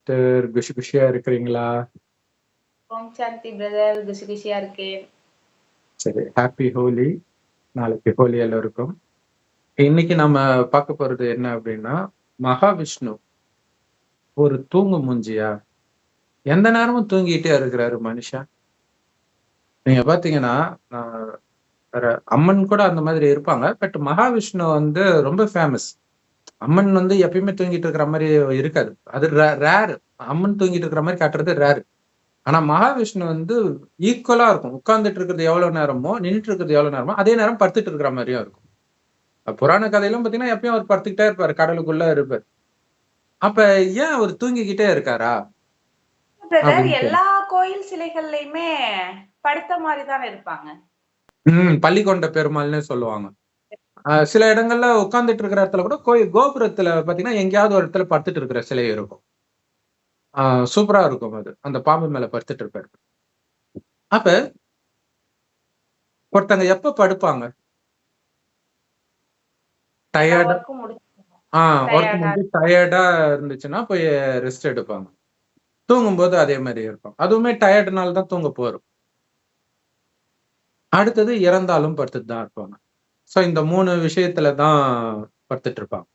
Sister. குஷி குஷியா இருக்கிறீங்களா? ஓம் சாந்தி brother, குஷி குஷியா இருக்கேன். சரி, ஹாப்பி ஹோலி. நாளைக்கு ஹோலி எல்லோருக்கும். இன்னைக்கு நம்ம பார்க்க போறது என்ன அப்படின்னா, மகாவிஷ்ணு ஒரு தூங்கு மூஞ்சியா? எந்த நேரமும் தூங்கிட்டே இருக்கிறாரு மனுஷன். நீங்க பாத்தீங்கன்னா அம்மன் கூட அந்த மாதிரி இருப்பாங்க. பட் மகாவிஷ்ணு வந்து ரொம்ப ஃபேமஸ். அம்மன் வந்து எப்பயுமே தூங்கிட்டு இருக்கிற மாதிரி இருக்காது. அது ரேர். அம்மன் தூங்கிட்டு இருக்கிற மாதிரி காட்டுறது ரேர். ஆனா மகாவிஷ்ணு வந்து ஈக்குவலா இருக்கும். உட்கார்ந்துட்டு இருக்கிறது எவ்வளவு நேரமோ, நின்றுட்டு இருக்கிறது எவ்வளவு நேரமோ, அதே நேரம் படுத்துட்டு இருக்கிற மாதிரியும் இருக்கும். புராண கதையிலும் பாத்தீங்கன்னா எப்பயும் அவர் படுத்துக்கிட்டே இருப்பாரு, கடலுக்குள்ள இருப்பார். அப்ப ஏன் அவர் தூங்கிக்கிட்டே இருக்காரா? பிரதர், எல்லா கோயில் சிலைகள்லயுமே படுத்த மாதிரி தான் இருப்பாங்க. பள்ளிக்கொண்ட பெருமாள்னு சொல்லுவாங்க. சில இடங்கள்ல உட்கார்ந்துட்டு இருக்கிற இடத்துல கூட கோயில் கோபுரத்துல பாத்தீங்கன்னா எங்கேயாவது ஒரு இடத்துல படுத்துட்டு இருக்கிற சிலை இருக்கும். சூப்பரா இருக்கும் அது. அந்த பாம்பு மேல படுத்துட்டு இருப்பாரு. அப்ப ஒருத்தங்க எப்ப படுப்பாங்க? டயர்டா ஒர்க் முடிஞ்சு டயர்டா இருந்துச்சுன்னா போய் ரெஸ்ட் எடுப்பாங்க. தூங்கும்போது அதே மாதிரி இருக்கும். அதுவுமே டயர்டுனால தான் தூங்க போறோம். அடுத்தது இறந்தாலும் படுத்துட்டு தான் இருப்பாங்க. சோ இந்த 3 விஷயத்துல தான் படுத்துட்டு இருப்பாங்க.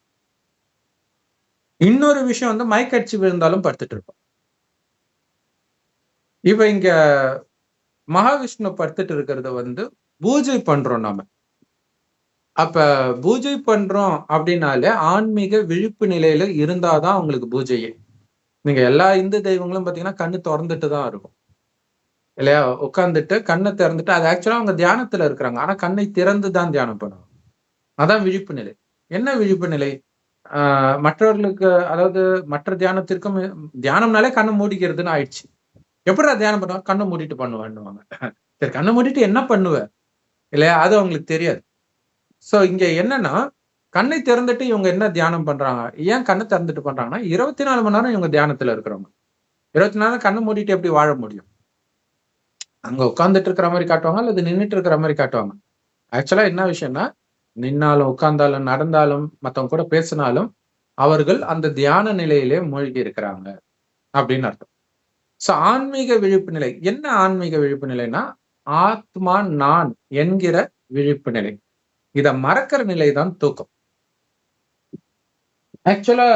இன்னொரு விஷயம் வந்து மயக்கடிச்சு விழுந்தாலும் படுத்துட்டு இருப்பாங்க. இப்ப இங்க மகாவிஷ்ணு படுத்துட்டு இருக்கிறத வந்து பூஜை பண்றோம் நாம. அப்ப பூஜை பண்றோம் அப்படின்னாலே ஆன்மீக விழிப்பு நிலையில இருந்தாதான் அவங்களுக்கு பூஜையே. நீங்க எல்லா இந்து தெய்வங்களும் பாத்தீங்கன்னா கண்ணு திறந்துட்டு தான் இருக்கும் இல்லையா? உட்கார்ந்துட்டு கண்ணை திறந்துட்டு, அது ஆக்சுவலா அவங்க தியானத்துல இருக்கிறாங்க. ஆனா கண்ணை திறந்து தான் தியானம் பண்ணுவாங்க. அதான் விழிப்பு நிலை. என்ன விழிப்பு நிலை? மற்றவர்களுக்கு, அதாவது மற்ற தியானத்திற்கும், தியானம்னாலே கண்ணை மூடிக்கிறதுன்னு ஆயிடுச்சு. எப்படிடா தியானம் பண்ணுவாங்க? கண்ணை மூடிட்டு பண்ணுவேன்னுவாங்க. சரி, கண்ணை மூடிட்டு என்ன பண்ணுவ இல்லையா? அது அவங்களுக்கு தெரியாது. சோ இங்க என்னன்னா, கண்ணை திறந்துட்டு இவங்க என்ன தியானம் பண்றாங்க? ஏன் கண்ணை திறந்துட்டு பண்றாங்கன்னா, 24 மணி நேரம் இவங்க தியானத்துல இருக்கிறவங்க. 24 நேரம் கண்ணை மூடிட்டு எப்படி வாழ முடியும்? அங்க உட்கார்ந்துட்டு இருக்கிற மாதிரி காட்டுவாங்க, அல்லது நின்றுட்டு இருக்கிற மாதிரி காட்டுவாங்க. ஆக்சுவலா என்ன விஷயம்னா, நின்னாலும் உட்கார்ந்தாலும் நடந்தாலும் மத்தவங்க கூட பேசினாலும் அவர்கள் அந்த தியான நிலையிலே மூழ்கி இருக்கிறாங்க அப்படின்னு அர்த்தம். சோ ஆன்மீக விழிப்பு நிலை என்ன? ஆன்மீக விழிப்பு நிலைன்னா ஆத்மா நான் என்கிற விழிப்பு நிலை. இத மறக்கிற நிலைதான் தூக்கம். ஆக்சுவலா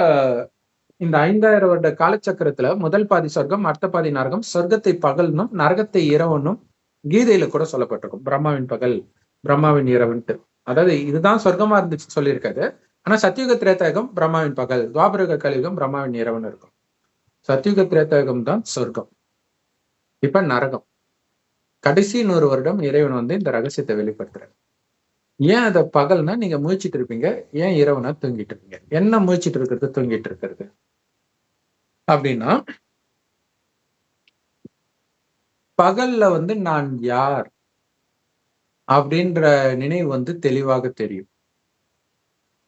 இந்த 5000 வருட காலச்சக்கரத்துல முதல் பாதி சொர்க்கம், அடுத்த பாதி நரகம், சொர்க்கத்தை பகல்னும் நரகத்தை இரவனும் கீதையில கூட சொல்லப்பட்டிருக்கும். பிரம்மாவின் பகல், பிரம்மாவின் இரவுன்ட்டு. அதாவது இதுதான் சொர்க்கமா இருந்துச்சு சொல்லியிருக்காது. ஆனா சத்தியுக திரேதாயுகம் பிரம்மாவின் பகல், துவாபரக கலியுகம் பிரம்மாவின் இரவுன்னு இருக்கும். சத்தியுக திரேதாயுகம் தான் சொர்க்கம். இப்ப நரகம். கடைசி 100 வருடம் இறைவன் வந்து இந்த ரகசியத்தை வெளிப்படுத்துறாரு. ஏன் அதை பகல்னா நீங்க முயற்சிட்டு இருப்பீங்க, ஏன் இரவுனா தூங்கிட்டு இருப்பீங்க. என்ன முயற்சிட்டு இருக்கிறது, தூங்கிட்டு இருக்கிறது அப்படின்னா, பகல்ல வந்து நான் யார் அப்படின்ற நினைவு வந்து தெளிவாக தெரியும்.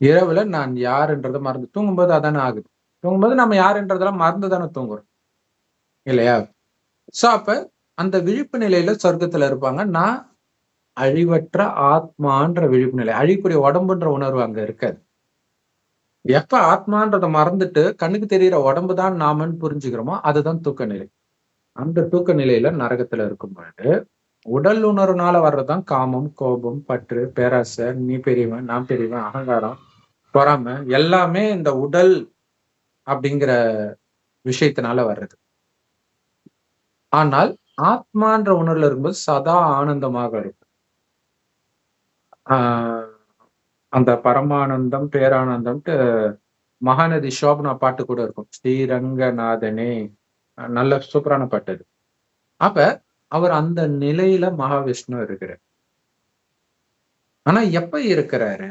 இரவுல நான் யாருன்றதை மறந்து தூங்கும்போது அதானே ஆகுது. தூங்கும்போது நம்ம யாருன்றதெல்லாம் மறந்து தானே தூங்குறோம் இல்லையா? சோ அப்ப அந்த விழிப்பு நிலையில சொர்க்கத்துல இருப்பாங்க. நான் அழிவற்ற ஆத்மான்ற விழிப்பு நிலை. அழியக்கூடிய உடம்புன்ற உணர்வு அங்க இருக்காது. எப்ப ஆத்மான்றதை மறந்துட்டு கண்ணுக்கு தெரிகிற உடம்பு தான் நாமன்னு புரிஞ்சுக்கிறோமோ அதுதான் தூக்க நிலை. அந்த தூக்க நிலையில நரகத்துல இருக்கும் பொழுது உடல் உணர்வுனால வர்றதுதான் காமம், கோபம், பற்று, பேராசை, நீ பெரியவன், நான் பெரியவன், அகங்காரம், பொறாமை, எல்லாமே இந்த உடல் அப்படிங்கிற விஷயத்தினால வர்றது. ஆனால் ஆத்மான்ற உணர்வுல இருக்கும்போது சதா ஆனந்தமாக இருக்கும். அந்த பரமானந்தம், பேரானந்தம்ட்டு மகாநதி சோபனா பாட்டு கூட இருக்கும். ஸ்ரீரங்கநாதனே, நல்ல சூப்பரான பாட்டு அது. அப்ப அவர் அந்த நிலையில மகாவிஷ்ணு இருக்கிறார். ஆனா எப்ப இருக்கிறாரு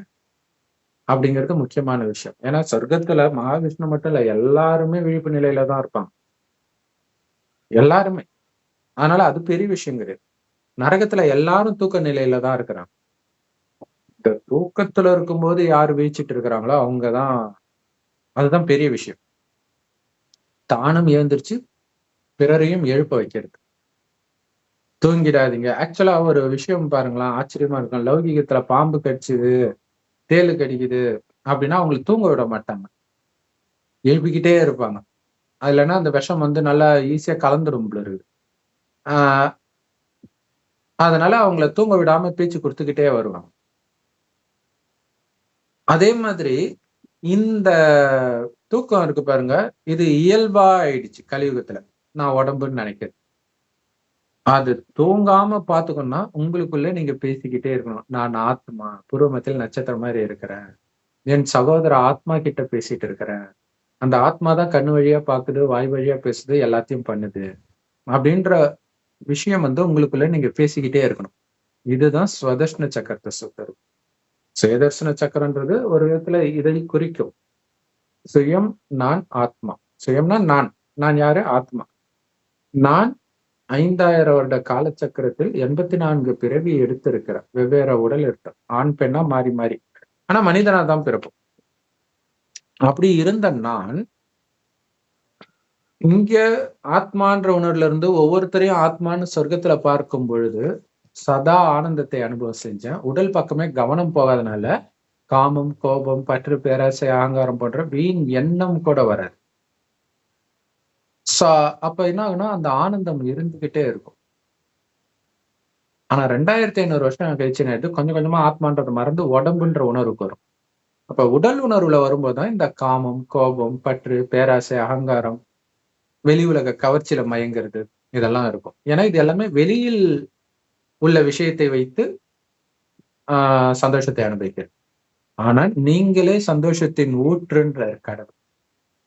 அப்படிங்கிறது முக்கியமான விஷயம். ஏன்னா சொர்க்கத்துல மகாவிஷ்ணு மட்டும் இல்ல, எல்லாருமே விழிப்பு நிலையில தான் இருப்பாங்க. எல்லாருமே. அதனால அது பெரிய விஷயம் கிடையாது. நரகத்துல எல்லாரும் தூக்க நிலையில தான் இருக்கிறாங்க. இந்த தூக்கத்துல இருக்கும்போது யாரு வீழ்ச்சிட்டு இருக்கிறாங்களோ அவங்கதான், அதுதான் பெரிய விஷயம். தானும் எழுந்திருச்சு பிறரையும் எழுப்ப வைக்கிறது. தூங்கிடாதீங்க. ஆக்சுவலா ஒரு விஷயம் பாருங்களேன், ஆச்சரியமா இருக்கும். லௌகிகத்துல பாம்பு கடிச்சுது, தேளு கடிக்குது அப்படின்னா அவங்களுக்கு தூங்க விட மாட்டாங்க, எழுப்பிக்கிட்டே இருப்பாங்க. அதுலன்னா அந்த விஷம் வந்து நல்லா ஈஸியா கலந்துடும் போல இருக்குது. ஆஹ் அதனால அவங்கள தூங்க விடாம பேச்சு கொடுத்துக்கிட்டே வருவாங்க. அதே மாதிரி இந்த தூக்கம் இருக்கு பாருங்க, இது இயல்பா ஆயிடுச்சு கலியுகத்துல, நான் உடம்புன்னு நினைக்கிறேன். அது தூங்காம பாத்துக்கணும்னா உங்களுக்குள்ள நீங்க பேசிக்கிட்டே இருக்கணும். நான் ஆத்மா, பூர்வமத்தில் நட்சத்திரம் மாதிரி இருக்கிறேன். என் சகோதர ஆத்மா கிட்ட பேசிட்டு இருக்கிறேன். அந்த ஆத்மா தான் கண்ணு வழியா பாக்குது, வாய் வழியா பேசுது, எல்லாத்தையும் பண்ணுது அப்படின்ற விஷயம் வந்து உங்களுக்குள்ள நீங்க பேசிக்கிட்டே இருக்கணும். இதுதான் ஸ்வதர்ஷன சக்கரத்தை சுத்தரும். சுயதர்சன சக்கரன்றது ஒரு விதத்துல இதை குறிக்கும். சுயம், நான், ஆத்மா. சுயம்னா நான். நான் யாரு? ஆத்மா. நான் 5000 வருட காலச்சக்கரத்தில் 84 பிறவி எடுத்திருக்கிறேன். வெவ்வேறு உடல் எடுத்தேன். ஆண் பெண்ணா மாறி மாறி. ஆனா மனிதனா தான் பிறப்போம். அப்படி இருந்த நான் இங்க ஆத்மான்ற உணர்வுல இருந்து ஒவ்வொருத்தரையும் ஆத்மான்னு சொர்க்கத்துல பார்க்கும் பொழுது சதா ஆனந்தத்தை அனுபவம் செஞ்சேன். உடல் பக்கமே கவனம் போகாதனால காமம், கோபம், பற்று, பேராசை, அகங்காரம் போன்ற வீண் எண்ணம் கூட வராது. அப்ப என்ன ஆகுனா அந்த ஆனந்தம் இருந்துகிட்டே இருக்கும். ஆனா 2500 வருஷம் கழிச்சு நேரத்து கொஞ்சம் கொஞ்சமா ஆத்மான்றதை மறந்து உடம்புன்ற உணர்வுக்கு வரும். அப்ப உடல் உணர்வுல வரும்போதுதான் இந்த காமம், கோபம், பற்று, பேராசை, அகங்காரம், வெளி உலக கவர்ச்சியில மயங்கிறது இதெல்லாம் இருக்கும். ஏன்னா இது எல்லாமே வெளியில் உள்ள விஷயத்தை வைத்து சந்தோஷத்தை அனுபவிக்கிறது. ஆனா நீங்களே சந்தோஷத்தின் ஊற்றுன்ற கடவுள்.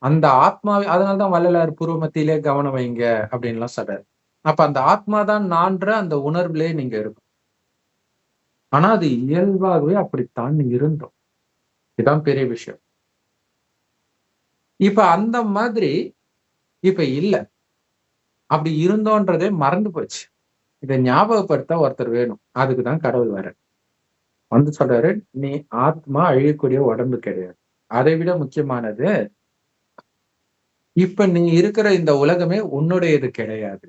அந்த ஆத்மாவை அதனாலதான் வள்ளலார் பூர்வ மத்தியிலே கவனம் வைங்க அப்படின்லாம் சொல்றாரு. அப்ப அந்த ஆத்மா தான் நான்ற அந்த உணர்வுலே நீங்க இருக்கும். ஆனா அது இயல்பாகவே அப்படித்தான் இருந்தோம். இதுதான் பெரிய விஷயம். இப்ப அந்த மாதிரி இப்ப இல்ல. அப்படி இருந்தோன்றதே மறந்து போச்சு. இதை ஞாபகப்படுத்த ஒருத்தர் வேணும். அதுக்குதான் கடவுள் வர வந்து சொல்றாரு, நீ ஆத்மா அழியக்கூடிய உடம்பு கிடையாது. அதை விட முக்கியமானது, இப்ப நீ இருக்கிற இந்த உலகமே உன்னுடையது கிடையாது.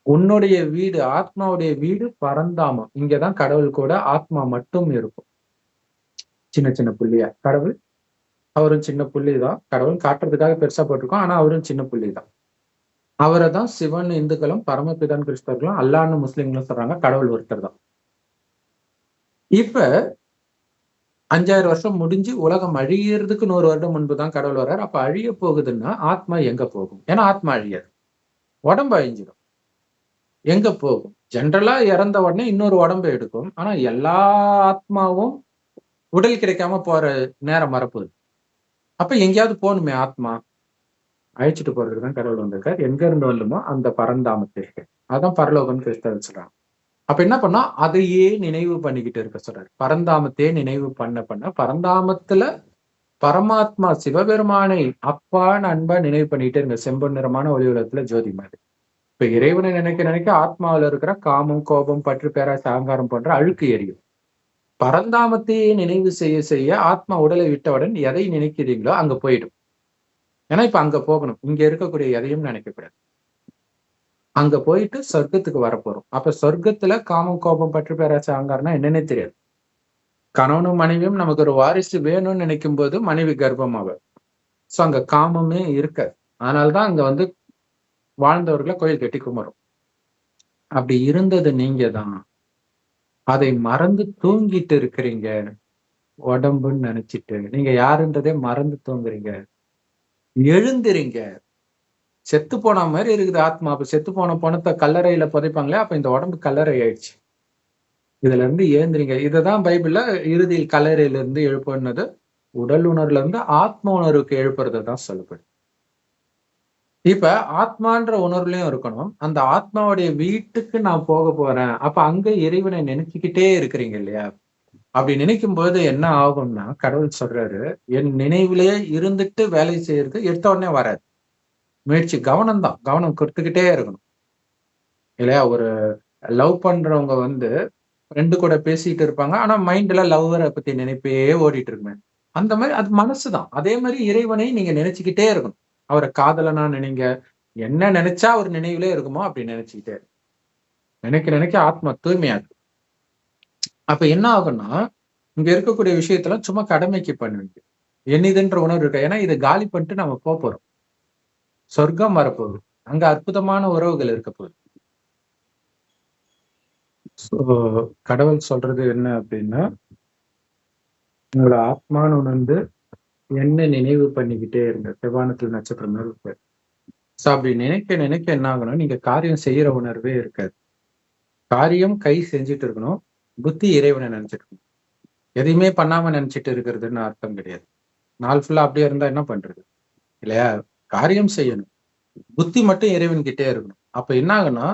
உன்னுடைய வீடு, ஆத்மாவுடைய வீடு பரந்தாமம். இங்கதான் கடவுள் கூட ஆத்மா மட்டும் இருக்கும். சின்ன சின்ன புள்ளியா. கடவுள் அவரும் சின்ன புள்ளிதான். கடவுள் காட்டுறதுக்காக பெருசா போட்டிருக்கோம். ஆனா அவரும் சின்ன புள்ளிதான். அவரை தான் சிவன் இந்துக்களும், பரமபிதான் கிறிஸ்தவர்களும், அல்லான்னு முஸ்லிம்களும் சொல்றாங்க. கடவுள் ஒருத்தர் தான். இப்ப 5000 வருஷம் முடிஞ்சு உலகம் அழியறதுக்கு 100 வருடம் முன்புதான் கடவுள் வர்றாரு. அப்ப அழிய போகுதுன்னா ஆத்மா எங்க போகும்? ஏன்னா ஆத்மா அழியாது, உடம்பு அழிஞ்சிடும். எங்க போகும்? ஜென்ரலா இறந்த உடனே இன்னொரு உடம்பு எடுக்கும். ஆனா எல்லா ஆத்மாவும் உடல் கிடைக்காம போற நேரம் வரப்போகுது. அப்ப எங்கேயாவது போகணுமே ஆத்மா. அழிச்சிட்டு போறதுக்கு தான் கடவுள் வந்திருக்காரு. எங்க இருந்து வந்துமோ அந்த பரந்தாமத்திற்கு. அதான் பரலோகம்னு கிறிஸ்தவர்கள் சொல்றாங்க. அப்ப என்ன பண்ணா அதையே நினைவு பண்ணிக்கிட்டு இருக்க சொல்றாரு. பரந்தாமத்தையே நினைவு பண்ண பரந்தாமத்துல பரமாத்மா சிவபெருமானை அப்பான்னு அன்பா நினைவு பண்ணிட்டே இருங்க. செம்பொன் நிறமான ஒளி உலகத்துல ஜோதி மாதிரி. இப்ப இறைவனை நினைக்க ஆத்மாவில இருக்கிற காமம், கோபம், பற்று, பேராசை, அகங்காரம் போன்ற அழுக்கு எரியும். பரந்தாமத்தையே நினைவு செய்ய ஆத்மா உடலை விட்டவுடன் எதை நினைக்கிறீங்களோ அங்க போயிடும். ஏன்னா இப்ப அங்க போகணும். இங்க இருக்கக்கூடிய எதையும் நினைக்கக்கூடாது. அங்க போயிட்டு சொர்க்கத்துக்கு வரப்போறோம். அப்ப சொர்க்கத்துல காமம், கோபம், பற்று, பேராசை, அகங்காரம்னா என்னன்னே தெரியாது. கணவனும் மனைவியும் நமக்கு ஒரு வாரிசு வேணும்னு நினைக்கும் போது மனைவி கர்ப்பமாவார். சோ அங்க காமமே இருக்காது. அதனாலதான் அங்க வந்து வாழ்ந்தவர்களை கோயில் கட்டி கும்பிடும். அப்படி இருந்தது நீங்க தான். அதை மறந்து தூங்கிட்டு இருக்கிறீங்க. உடம்புன்னு நினைச்சிட்டு நீங்க யாருன்றதே மறந்து தூங்குறீங்க. எழுந்திரீங்க. செத்து போன மாதிரி இருக்குது ஆத்மா. அப்ப செத்து போன பணத்தை கல்லறையில புதைப்பாங்களே, அப்ப இந்த உடம்பு கல்லறை ஆயிடுச்சு. இதுல இருந்து ஏந்திரிங்க. இததான் பைபிள்ல இறுதியில் கல்லறையில இருந்து எழுப்புனது. உடல் உணர்வுல இருந்து ஆத்ம உணர்வுக்கு எழுப்புறதுதான் சொல்லப்படுது. இப்ப ஆத்மான்ற உணர்வுலயும் இருக்கணும். அந்த ஆத்மாவுடைய வீட்டுக்கு நான் போக போறேன். அப்ப அங்க இறைவனை நினைச்சுக்கிட்டே இருக்கிறீங்க இல்லையா? அப்படி நினைக்கும் போது என்ன ஆகும்னா, கடவுள் சொல்றாரு, என் நினைவிலேயே இருந்துட்டு வேலை செய்யறது எடுத்த உடனே வராது. முயற்சி கவனம் தான். கவனம் கொடுத்துக்கிட்டே இருக்கணும் இல்லையா? ஒரு லவ் பண்றவங்க வந்து ஃப்ரெண்டு கூட பேசிட்டு இருப்பாங்க. ஆனா மைண்ட்ல லவ்வரை பத்தி நினைப்பே ஓடிட்டு இருக்குமே. அந்த மாதிரி அது மனசுதான். அதே மாதிரி இறைவனை நீங்க நினைச்சுக்கிட்டே இருக்கணும். அவரை காதலனா நினைங்க. என்ன நினைச்சா அவர் நினைவுலே இருக்குமோ அப்படி நினைச்சுக்கிட்டே நினைக்க ஆத்மா தூய்மையாது. அப்ப என்ன ஆகும்னா, இங்க இருக்கக்கூடிய விஷயத்துல சும்மா கடமைக்கு பண்ணுவீங்க. என்னதுன்ற உணர்வு இருக்கா. ஏன்னா இதை காலி பண்ணிட்டு நம்ம போறோம். சொர்க்கம் வரப்போகுது. அங்க அற்புதமான உறவுகள் இருக்க போகுது. கடவுள் சொல்றது என்ன அப்படின்னா, உங்களோட ஆத்மான்னு உணர்ந்து என்ன நினைவு பண்ணிக்கிட்டே இருங்க. செவ்வானத்தில் நட்சத்திரம் மாதிரி இருப்பாரு. சோ அப்படி நினைக்க நினைக்க என்ன ஆகணும், நீங்க காரியம் செய்யற உணர்வே இருக்காது. காரியம் கை செஞ்சுட்டு இருக்கணும், புத்தி இறைவனை நினைச்சிட்டு இருக்கணும். எதையுமே பண்ணாம நினைச்சிட்டு இருக்கிறதுன்னு அர்த்தம் கிடையாது. நாள் ஃபுல்லா அப்படியே இருந்தா என்ன பண்றது இல்லையா? காரியம் செய்யணும், புத்தி மட்டும் இறைவன் கிட்டே இருக்கணும். அப்ப என்ன ஆகுனா,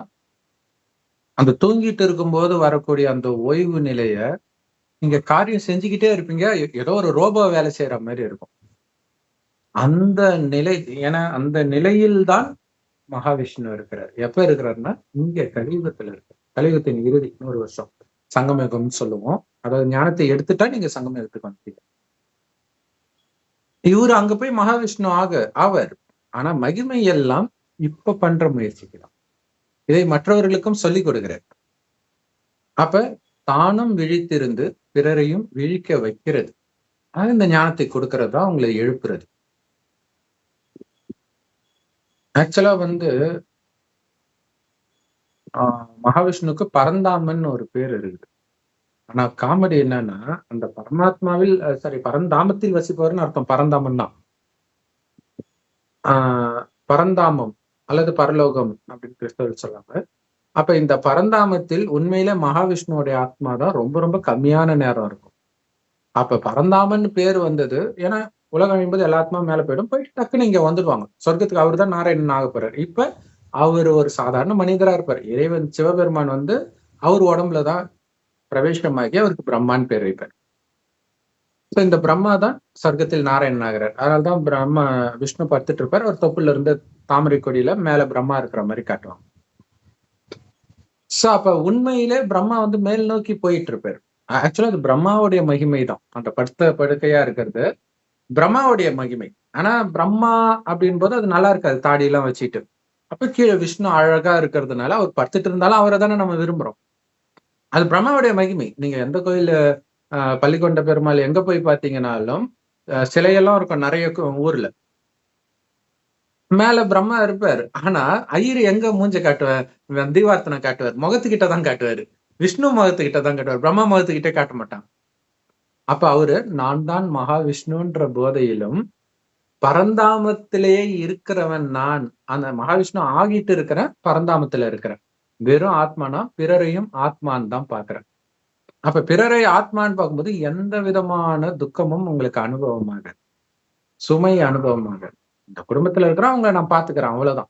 அந்த தூங்கிட்டு இருக்கும்போது வரக்கூடிய அந்த ஓய்வு நிலைய நீங்க காரியம் செஞ்சுக்கிட்டே இருப்பீங்க. ஏதோ ஒரு ரோபோ வேலை செய்யற மாதிரி இருக்கும் அந்த நிலை. ஏன்னா அந்த நிலையில் தான் மகாவிஷ்ணு இருக்கிறார். எப்ப இருக்கிறாருன்னா, இங்க கலியுகத்துல இருக்கு. கலியுகத்தின் இறுதி 100 வருஷம் சங்கமயுகம்னு சொல்லுவோம். அதாவது ஞானத்தை எடுத்துட்டா நீங்க சங்கமயுகத்துக்கு வந்துட்டீங்க. இவரு அங்க போய் மகாவிஷ்ணு ஆவர். ஆனா மகிமை எல்லாம் இப்ப பண்ற முயற்சிக்கு தான். இதை மற்றவர்களுக்கும் சொல்லிக் கொடுக்கிறார். அப்ப தானும் விழித்திருந்து பிறரையும் விழிக்க வைக்கிறது. இந்த ஞானத்தை கொடுக்கறது தான் உங்களை எழுப்புறது. ஆக்சுவலா மகாவிஷ்ணுக்கு பரந்தாமன் ஒரு பேர் இருக்குது. ஆனா காமெடி என்னன்னா, அந்த பரமாத்மாவில் பரந்தாமத்தில் வசிப்பவர்னு அர்த்தம். பரந்தாமன் தான் பரந்தாமம் அல்லது பரலோகம் அப்படின்னு கிறிஸ்தவர்கள் சொல்றாங்க. அப்ப இந்த பரந்தாமத்தில் உண்மையில மகாவிஷ்ணுவோடைய ஆத்மா தான் ரொம்ப ரொம்ப கம்மியான நேரம் இருக்கும். அப்ப பரந்தாமன் பேர் வந்தது ஏன்னா உலகம் அழியும்போது எல்லா ஆத்மா மேல போயிட்டு டக்குன்னு இங்க வந்துடுவாங்க சொர்க்கத்துக்கு. அவர் தான் நாராயணன் ஆக போறாரு. இப்ப அவர் ஒரு சாதாரண மனிதரா இருப்பார். இறைவன் சிவபெருமான் அவர் உடம்புலதான் பிரவேசமாகி அவருக்கு பிரம்மான்னு பேர் வைப்பார். இந்த பிரம்மா தான் சொர்க்கத்தில் நாராயணன் ஆகிறார். அதனால்தான் பிரம்மா விஷ்ணு படுத்துட்டு இருப்பார். அவர் தொப்புல இருந்து தாமரை கொடியில மேல பிரம்மா இருக்கிற மாதிரி காட்டுவாங்க. சோ அப்ப உண்மையிலே பிரம்மா மேல் நோக்கி போயிட்டு இருப்பாரு. ஆக்சுவலா அது பிரம்மாவுடைய மகிமை தான். அந்த படுக்கையா இருக்கிறது பிரம்மாவுடைய மகிமை. ஆனா பிரம்மா அப்படின் போது அது நல்லா இருக்காது, தாடி எல்லாம் வச்சுட்டு. அப்ப கீழே விஷ்ணு அழகா இருக்கிறதுனால அவர் படுத்துட்டு இருந்தாலும் அவரை தானே நம்ம விரும்புறோம். அது பிரம்மாவுடைய மகிமை. நீங்க எந்த கோயில் பள்ளிக்கொண்ட பெருமாள் எங்க போய் பாத்தீங்கன்னாலும் சிலையெல்லாம் இருக்கும் நிறைய ஊர்ல. மேல பிரம்மா இருப்பாரு. ஆனா ஐயர் எங்க மூஞ்ச காட்டுவார், தீவார்த்தனை காட்டுவார், முகத்துக்கிட்டதான் காட்டுவாரு. விஷ்ணு முகத்துக்கிட்ட தான் காட்டுவார், பிரம்மா முகத்துக்கிட்டே காட்ட மாட்டான். அப்ப அவரு நான் தான் மகாவிஷ்ணுன்ற போதையிலும் பரந்தாமத்திலேயே இருக்கிறவன் நான். அந்த மகாவிஷ்ணு ஆகிட்டு இருக்கிறேன், பரந்தாமத்துல இருக்கிறேன். வெறும் ஆத்மானா பிறரையும் ஆத்மான்னு தான் பாக்குறேன். அப்ப பிறரை ஆத்மான்னு பார்க்கும்போது எந்த விதமான துக்கமும் உங்களுக்கு அனுபவமாக, சுமை அனுபவமாக. இந்த குடும்பத்துல இருக்கிறவங்க நான் பாத்துக்கிறேன், அவ்வளவுதான்.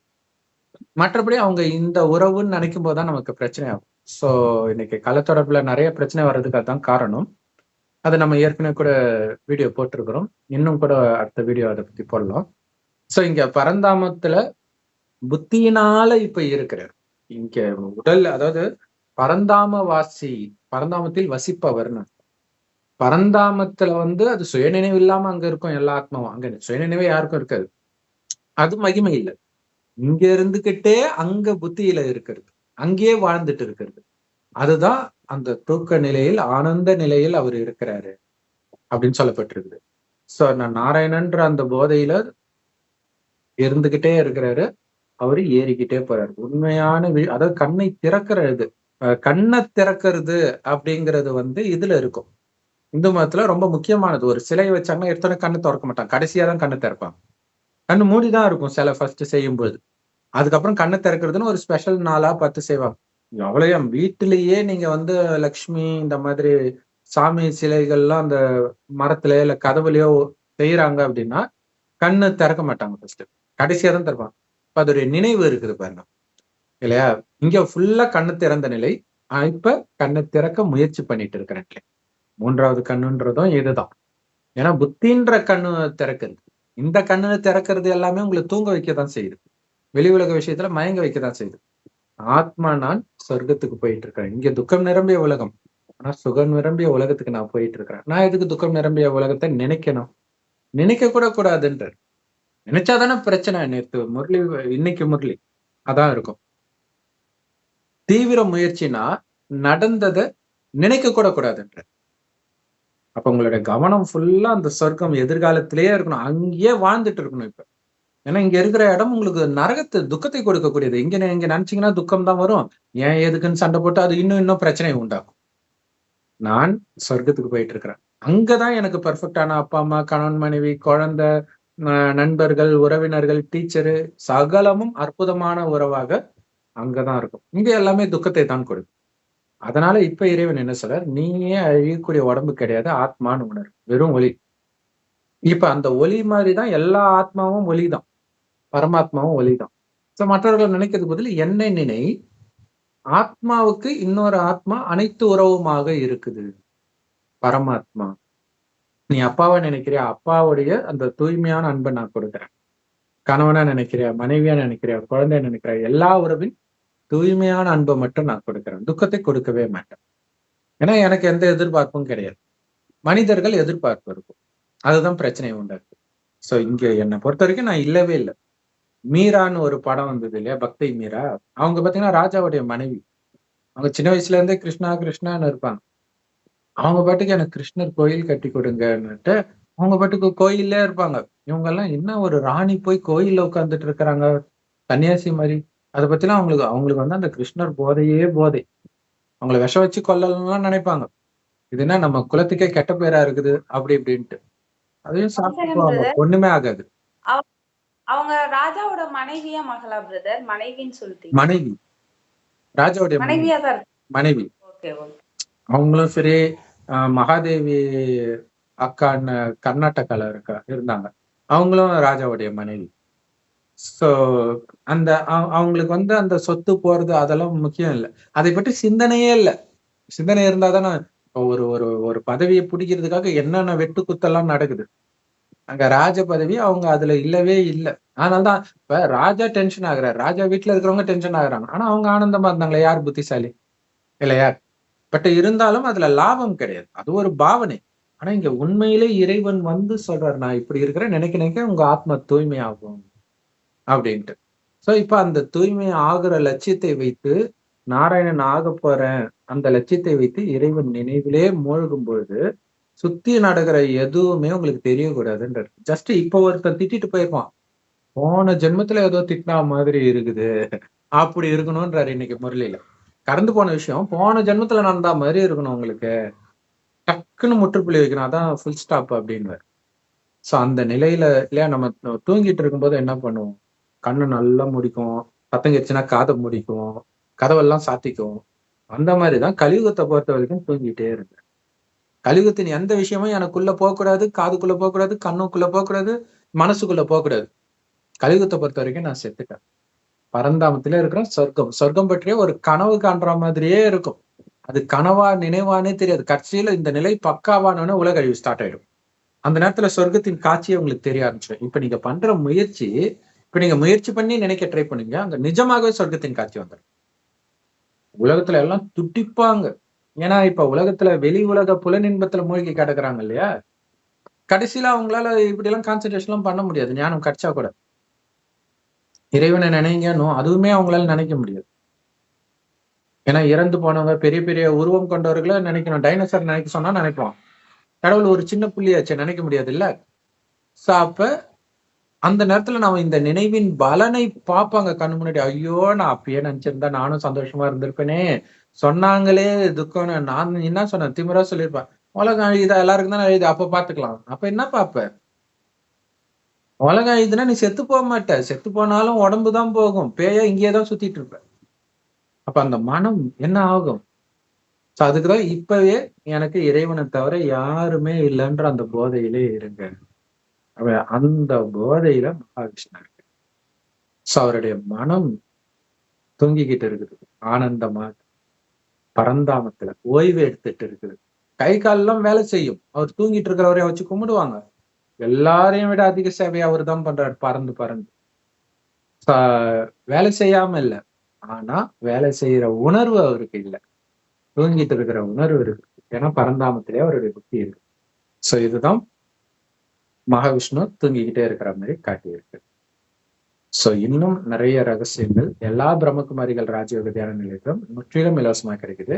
மற்றபடி அவங்க இந்த உறவுன்னு நினைக்கும் போதுதான் நமக்கு பிரச்சனை ஆகும். சோ இன்னைக்கு கலத்தொடர்புல நிறைய பிரச்சனை வர்றதுக்கு அதுதான் காரணம். அதை நம்ம ஏற்கனவே கூட வீடியோ போட்டிருக்கிறோம். இன்னும் கூட அடுத்த வீடியோ அதை பத்தி போடலாம். சோ இங்க பரந்தாமத்துல புத்தியினால இப்ப இருக்கிறார். இங்க உடல், அதாவது பரந்தாமத்தில் வசிப்பவர்னு. பரந்தாமத்துல அது சுயநினைவு இல்லாம அங்க இருக்கும் எல்லா ஆத்மாவும். அங்க சுயநினைவே யாருக்கும் இருக்காது. அது மகிமை இல்லை. இங்க இருந்துகிட்டே அங்க புத்தியில இருக்கிறது, அங்கேயே வாழ்ந்துட்டு இருக்கிறது. அதுதான் அந்த தூக்க நிலையில், ஆனந்த நிலையில் அவர் இருக்கிறாரு அப்படின்னு சொல்லப்பட்டிருக்குது. சோ நான் நாராயணன்ற அந்த போதையில இருந்துகிட்டே இருக்கிறாரு. அவரு ஏறிக்கிட்டே போறாரு. உண்மையான அதாவது கண்ணை திறக்கிறது, கண்ணை திறக்கிறது அப்படிங்கிறது இதுல இருக்கும். இந்து மதத்துல ரொம்ப முக்கியமானது. ஒரு சிலையை வச்சாங்கன்னா எடுத்தோடனே கண்ணு திறக்க மாட்டாங்க, கடைசியா தான் கண்ணு திறப்பாங்க. கண்ணு மூடிதான் இருக்கும் சிலை ஃபர்ஸ்ட் செய்யும் போது. அதுக்கப்புறம் கண்ணை திறக்கிறதுன்னு ஒரு ஸ்பெஷல் நாளா பார்த்து செய்வாங்க. அவ்வளவு வீட்டிலேயே நீங்க லக்ஷ்மி இந்த மாதிரி சாமி சிலைகள்லாம் அந்த மரத்துல இல்ல கதவுலயோ செய்யறாங்க அப்படின்னா கண்ணு திறக்க மாட்டாங்க, ஃபர்ஸ்ட் கடைசியா தான் திறப்பாங்க. இப்ப அதோடைய நினைவு இருக்குது பாருங்க இல்லையா? இங்க ஃபுல்லா கண்ணு திறந்த நிலை. இப்ப கண்ணை திறக்க முயற்சி பண்ணிட்டு இருக்கிறேன். 3வது கண்ணுன்றதும் இதுதான். ஏன்னா புத்தின்ற கண்ணு திறக்கிறது, இந்த கண்ணு திறக்கிறது எல்லாமே உங்களை தூங்க வைக்கதான் செய்யுது, வெளி உலக விஷயத்துல மயங்க வைக்கதான் செய்யுது. ஆத்மா நான் சொர்க்கத்துக்கு போயிட்டு இருக்கிறேன். இங்க துக்கம் நிரம்பிய உலகம், ஆனா சுகம் நிரம்பிய உலகத்துக்கு நான் போயிட்டு இருக்கிறேன். நான் எதுக்கு துக்கம் நிரம்பிய உலகத்தை நினைக்கணும்? நினைக்க கூட கூடாதுன்ற. நினைச்சாதானே பிரச்சனை. நேற்று முரளி, இன்னைக்கு முரளி அதான் இருக்கும். தீவிர முயற்சினா நடந்ததை நினைக்க கூட கூடாதுன்ற. அப்ப உங்களுடைய கவனம் ஃபுல்லா அந்த சொர்க்கம் எதிர்காலத்திலேயே இருக்கணும், அங்கேயே வாழ்ந்துட்டு இருக்கணும். இப்ப ஏன்னா இங்க இருக்கிற இடம் உங்களுக்கு நரகத்தை துக்கத்தை கொடுக்கக்கூடியது. இங்க இங்க நினைச்சீங்கன்னா துக்கம் தான் வரும். ஏன் எதுக்குன்னு சண்டை போட்டு அது இன்னும் இன்னும் பிரச்சனையை உண்டாக்கும். நான் சொர்க்கத்துக்கு போயிட்டு இருக்கிறேன். அங்கதான் எனக்கு பெர்ஃபெக்டான அப்பா அம்மா, கணவன் மனைவி, குழந்தை, நண்பர்கள், உறவினர்கள், டீச்சரு, சகலமும் அற்புதமான உறவாக அங்கதான் இருக்கும். இங்க எல்லாமே துக்கத்தை தான் கொடுக்கும். அதனால இப்ப இறைவன் என்ன சொல்றார், நீயே அழியக்கூடிய உடம்பு கிடையாது, ஆத்மான்னு உணர், வெறும் ஒளி. இப்ப அந்த ஒளி மாதிரிதான் எல்லா ஆத்மாவும் ஒளிதான், பரமாத்மாவும் ஒளிதான். சோ மற்றவர்கள் நினைக்கிறது பதில் என்னை நினை, ஆத்மாவுக்கு இன்னொரு ஆத்மா அனைத்து உறவுமாக இருக்குது, பரமாத்மா. நீ அப்பாவை நினைக்கிறியா, அப்பாவுடைய அந்த தூய்மையான அன்பை நான் கொடுக்குறேன். கணவனா நினைக்கிறியா, மனைவியா நினைக்கிறியா, குழந்தைய நினைக்கிறியா, எல்லா உறவின் தூய்மையான அன்பை மட்டும் நான் கொடுக்குறேன், துக்கத்தை கொடுக்கவே மாட்டேன். ஏன்னா எனக்கு எந்த எதிர்பார்ப்பும் கிடையாது. மனிதர்கள் எதிர்பார்ப்பு இருக்கும், அதுதான் பிரச்சனையை உண்டாக்கு. சோ இங்க என்னை பொறுத்த வரைக்கும் நான் இல்லவே இல்லை. மீரான்னு ஒரு படம் வந்தது இல்லையா, பக்தி மீரா, அவங்க பாத்தீங்கன்னா ராஜாவுடைய மனைவி. அவங்க சின்ன வயசுல இருந்தே கிருஷ்ணா கிருஷ்ணான்னு இருப்பாங்க. அவங்க பாட்டுக்கு எனக்கு கிருஷ்ணர் கோயில் கட்டி கொடுங்கன்னுட்டு அவங்க பாட்டுக்கு கோயில்லே இருப்பாங்க. இவங்க எல்லாம் என்ன ஒரு ராணி போய் கோயில்ல உட்கார்ந்துட்டு இருக்கிறாங்க, சன்னியாசி மாதிரி. அதை பத்திலாம் அவங்களுக்கு அவங்களுக்கு வந்து அந்த கிருஷ்ணர் போதையே போதை. அவங்கள விஷம் வச்சு கொல்லலாம் நினைப்பாங்க. இது என்ன நம்ம குலத்துக்கே கெட்ட பேரா இருக்குது அப்படி இப்படின்ட்டு. அதையும் சாப்பிட்டு போவாங்க, ஒண்ணுமே ஆகாது. அவங்க ராஜாவோட மனைவியா மகளா பிரதர்? மனைவின்னு சொல்லிட்டீங்க. மனைவி, ராஜாவுடைய மனைவியா தான் மனைவி. அவங்களும் சரி, மகாதேவி அக்கான்னு கர்நாடகால இருந்தாங்க, அவங்களும் ராஜாவுடைய மனைவி. சோ அந்த அவங்களுக்கு வந்து அந்த சொத்து போறது அதெல்லாம் முக்கியம் இல்லை, அதை பற்றி சிந்தனையே இல்லை. சிந்தனை இருந்தாதானே ஒரு ஒரு ஒரு பதவியை பிடிக்கிறதுக்காக என்னென்ன வெட்டு குத்தெல்லாம் நடக்குது. அங்க ராஜ பதவி அவங்க அதுல இல்லவே இல்லை. அதனாலதான் இப்ப ராஜா டென்ஷன் ஆகுறாரு, ராஜா வீட்டுல இருக்கிறவங்க டென்ஷன் ஆகுறாங்க. ஆனா அவங்க ஆனந்தமா இருந்தாங்களே, யார் புத்திசாலி இல்லையா? பட் இருந்தாலும் அதுல லாபம் கிடையாது, அது ஒரு பாவனை. ஆனா இங்க உண்மையிலே இறைவன் வந்து சொல்றாரு, நான் இப்படி இருக்கிறேன், நினைக்க நினைக்க உங்க ஆத்மா தூய்மை ஆகும் அப்படின்ட்டு. சோ இப்ப அந்த தூய்மை ஆகுற லட்சியத்தை வைத்து, நாராயணன் ஆக போறேன் அந்த லட்சியத்தை வைத்து இறைவன் நினைவிலே மூழ்கும் பொழுது சுத்தி நடக்கிற எதுவுமே உங்களுக்கு தெரியக்கூடாதுன்றது. ஜஸ்ட் இப்ப ஒருத்தன் திட்டிட்டு போயிருப்பான், போன ஜென்மத்துல ஏதோ திட்டினா மாதிரி இருக்குது, அப்படி இருக்கணும்ன்றாரு இன்னைக்கு முரளியில. கடந்து போன விஷயம் போன ஜென்மத்துல நடந்தா மாதிரி இருக்கணும் உங்களுக்கு, டக்குன்னு முற்றுப்புள்ளி வைக்கணும், அதான் ஃபுல் ஸ்டாப் அப்படின்னு. சோ அந்த நிலையில இல்லையா, நம்ம தூங்கிட்டு இருக்கும்போது என்ன பண்ணுவோம், கண்ணு நல்லா முடிக்கும், பத்தங்கிடுச்சுன்னா காதை முடிக்கும், கதவெல்லாம் சாத்திக்கும். அந்த மாதிரிதான் கலியுகத்தை பொறுத்த வரைக்கும் தூங்கிட்டே இருக்கு. கலியுகத்தின் எந்த விஷயமும் எனக்குள்ள போகக்கூடாது, காதுக்குள்ள போகக்கூடாது, கண்ணுக்குள்ள போகக்கூடாது, மனசுக்குள்ள போகக்கூடாது. கலியுகத்தை பொறுத்த வரைக்கும் நான் செத்துட்டேன், பரந்தாமத்திலே இருக்கிறேன். சொர்க்கம், சொர்க்கம் பற்றிய ஒரு கனவு காண்ற மாதிரியே இருக்கும். அது கனவா நினைவானே தெரியாது. கட்சியில இந்த நிலை பக்காவானோன்னு உலக அழிவு ஸ்டார்ட் ஆயிடும். அந்த நேரத்துல சொர்க்கத்தின் காட்சியை உங்களுக்கு தெரிய ஆரம்பிச்சிடும். இப்ப நீங்க பண்ற முயற்சி, இப்ப நீங்க முயற்சி பண்ணி நினைக்க ட்ரை பண்ணுங்க, அங்க நிஜமாகவே சொர்க்கத்தின் காட்சி வந்துடும். உலகத்துல எல்லாம் துடிப்பாங்க. ஏன்னா இப்ப உலகத்துல வெளி உலக புலனின்பத்துல மூழ்கி கிடக்குறாங்க இல்லையா, கடைசியில அவங்களால இப்படி எல்லாம் கான்சென்ட்ரேஷன் எல்லாம் பண்ண முடியாது. ஞானம் கிடைச்சா கூட இறைவனை நினைங்கன்னு அதுவுமே அவங்களால நினைக்க முடியாது. ஏன்னா இறந்து போனவங்க, பெரிய பெரிய உருவம் கொண்டவர்களை நினைக்கணும். டைனோசர் நினைக்க சொன்னா நினைப்போம், கடவுள் ஒரு சின்ன புள்ளியாச்சு, நினைக்க முடியாது இல்ல. சோ அப்ப அந்த நேரத்துல நாம இந்த நினைவின் பலனை பார்ப்பாங்க கண்ணு முன்னாடி. ஐயோ, நான் அப்பயே நினைச்சிருந்தா நானும் சந்தோஷமா இருந்திருப்பேனே, சொன்னாங்களே துக்கம்னு. நான் என்ன சொன்னேன், திமிரா சொல்லியிருப்பேன், உலகம் அழியுதா, எல்லாருக்கும் தானே அழியுது, அப்ப பாத்துக்கலாம். அப்ப என்ன பாப்ப, உலகம் அழியுதுன்னா நீ செத்து போக மாட்ட, செத்து போனாலும் உடம்புதான் போகும், பேயா இங்கேயேதான் சுத்திட்டு இருப்ப. அப்ப அந்த மனம் என்ன ஆகும்? சோ அதுக்குதான் இப்பவே எனக்கு இறைவனை தவிர யாருமே இல்லைன்ற அந்த போதையிலே இருங்க. அந்த போதையில மகாவிஷ்ணு இருக்கு. சோ அவருடைய மனம் தூங்கிக்கிட்டு இருக்குது, ஆனந்தமா பரந்தாமத்துல ஓய்வு எடுத்துட்டு இருக்குது. கை கால் எல்லாம் வேலை செய்யும், அவர் தூங்கிட்டு இருக்கிறவரைய வச்சு கும்பிடுவாங்க. எல்லாரையும் விட அதிக சேவையை அவர் தான் பண்றாரு, பறந்து பறந்து. வேலை செய்யாம இல்ல, ஆனா வேலை செய்யற உணர்வு அவருக்கு இல்லை, தூங்கிட்டு இருக்கிற உணர்வு இருக்கு. ஏன்னா பரந்தாமத்திலே அவருடைய புத்தி இருக்கு. சோ இதுதான் மகாவிஷ்ணு தூங்கிக்கிட்டே இருக்கிற மாதிரி காட்டியிருக்கு. சோ இன்னும் நிறைய ரகசியங்கள் எல்லா பிரம்மகுமாரிகள் ராஜயோக தியான நிலையத்திலும் முற்றிலும் இலவசமா கிடைக்குது.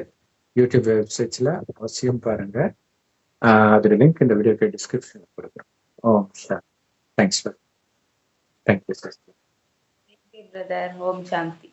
யூடியூப் வெப்சைட்ஸ்ல அவசியம் பாருங்க. அதோட லிங்க் இந்த வீடியோக்கு டிஸ்கிரிப்ஷன்ல கொடுக்குறோம். ஓம் sir. Thanks sir. Thank you sir. Brother. ஓம் சாந்தி.